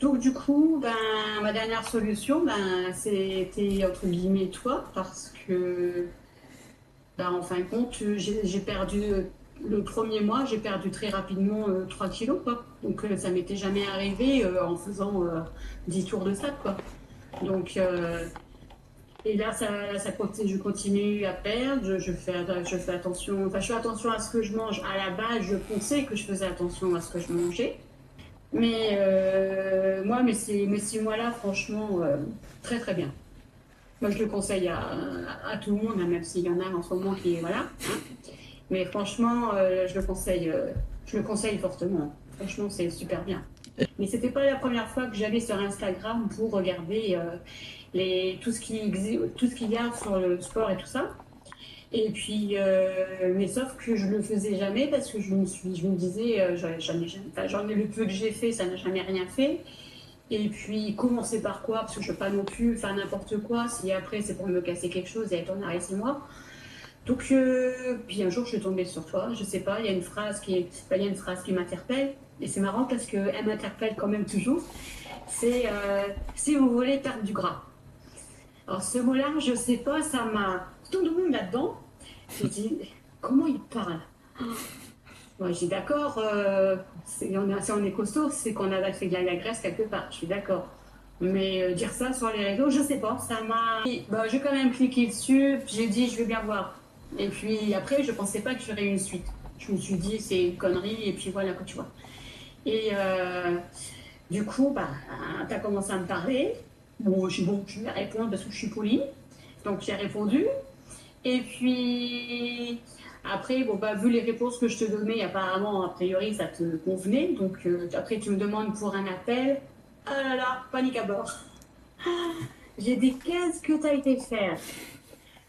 Donc du coup, ma dernière solution, c'était entre guillemets toi, parce que en fin de compte, j'ai perdu le premier mois, j'ai perdu très rapidement 3 kilos, quoi. Donc ça m'était jamais arrivé en faisant 10 tours de salle, quoi. Donc et là, je continue à perdre, je fais attention, enfin je fais attention à ce que je mange. À la base, je pensais que je faisais attention à ce que je mangeais. Mais moi, mes 6 mois-là, franchement, très très bien. Moi, je le conseille à tout le monde, hein, même s'il y en a en ce moment qui, voilà. Hein. Mais franchement, je le conseille fortement. Franchement, c'est super bien. Mais c'était pas la première fois que j'allais sur Instagram pour regarder tout ce qu'il y a sur le sport et tout ça. Et puis, mais sauf que je le faisais jamais parce que je me disais, j'en ai le peu que j'ai fait, ça n'a jamais rien fait. Et puis, commencer par quoi? Parce que je ne veux pas non plus faire n'importe quoi. Si après, c'est pour me casser quelque chose et être en arrêt 6 mois. Donc, puis un jour, je suis tombée sur toi. Je sais pas, il y a une phrase il y a une phrase qui m'interpelle. Et c'est marrant parce qu'elle m'interpelle quand même toujours. C'est si vous voulez perdre du gras. Alors, ce mot-là, je sais pas, ça m'a. Tout le monde là-dedans. J'ai dit, comment il parle? Moi, j'ai dit d'accord, si on est costaud, c'est qu'on a fait de la graisse quelque part, je suis d'accord. Mais dire ça sur les réseaux, je sais pas, ça m'a. J'ai quand même cliqué dessus, j'ai dit je vais bien voir. Et puis après, je pensais pas que j'aurais une suite. Je me suis dit c'est une connerie, et puis voilà, quoi, tu vois. Et du coup, t'as commencé à me parler. Bon, je vais répondre parce que je suis polie. Donc j'ai répondu. Et puis après, vu les réponses que je te donnais, apparemment, a priori, ça te convenait. Donc après, tu me demandes pour un appel. Ah là là, panique à bord. J'ai dit, qu'est-ce que tu as été faire?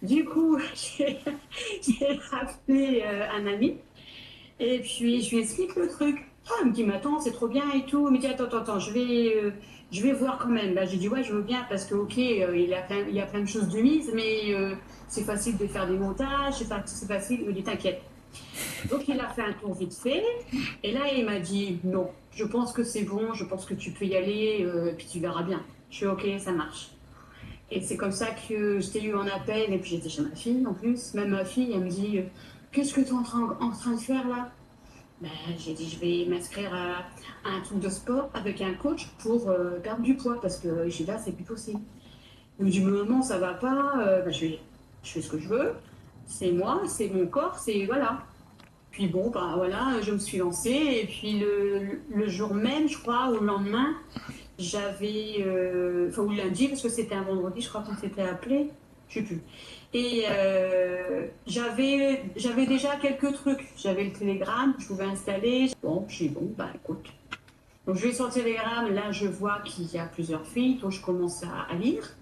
Du coup, j'ai appelé un ami et puis je lui explique le truc. Ah, il me dit, mais attends, c'est trop bien et tout. Il me dit, attends, je vais voir quand même. J'ai dit, ouais, je veux bien parce que, ok, il y a plein de choses de mise, mais c'est facile de faire des montages, c'est facile. Il me dit, t'inquiète. Donc il a fait un tour vite fait. Et là, il m'a dit, non, je pense que c'est bon, je pense que tu peux y aller, puis tu verras bien. Je suis, ok, ça marche. Et c'est comme ça que je t'ai eu en appel, et puis j'étais chez ma fille en plus. Même ma fille, elle me dit, qu'est-ce que tu es en train de faire là? J'ai dit, je vais m'inscrire à un truc de sport avec un coach pour perdre du poids, parce que chez là, c'est plus possible. Donc, du moment ça va pas, je fais ce que je veux. C'est moi, c'est mon corps, c'est voilà. Puis bon, voilà, je me suis lancée. Et puis le jour même, je crois, ou le lendemain, ou lundi, parce que c'était un vendredi, je crois qu'on s'était appelé, je sais plus. Et j'avais déjà quelques trucs. J'avais le Telegram, je pouvais installer. Bon, j'ai dit, bon, écoute. Donc je vais sur le Telegram, là je vois qu'il y a plusieurs filles, donc je commence à lire.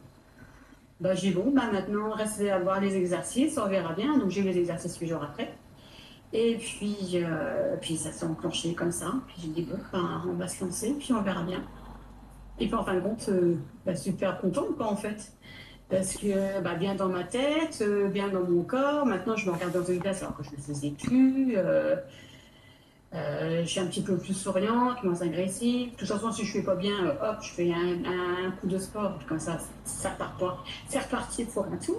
J'ai dit, bon, maintenant, reste à voir les exercices, on verra bien. Donc j'ai eu les exercices 8 jours après. Et puis ça s'est enclenché comme ça. Puis j'ai dit, bon, on va se lancer, puis on verra bien. Et puis en fin de compte, super contente, quoi, en fait. Parce que bien dans ma tête, bien dans mon corps, maintenant je me regarde dans une glace alors que je ne le faisais plus. Je suis un petit peu plus souriante, moins agressive. De toute façon, si je ne fais pas bien, hop, je fais un coup de sport. Comme ça part pas. C'est reparti pour un tout.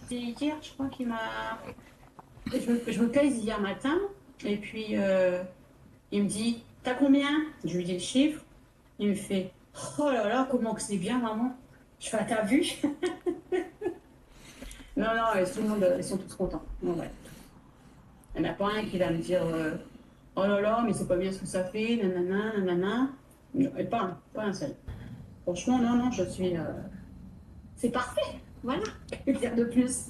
C'est hier, je crois qu'il m'a. Je me pèse hier matin, et puis il me dit, t'as combien? Je lui dis le chiffre. Il me fait, oh là là, comment que c'est bien, maman. Je fais, ah, t'as vu? Non, non, tout le monde, ils sont tous contents. Bon, ouais. Il n'y en a pas un qui va me dire, oh là là, mais c'est pas bien ce que ça fait, nanana, nanana. Non, et pas un seul. Franchement, non, non, je suis. C'est parfait. Voilà. Que dire de plus?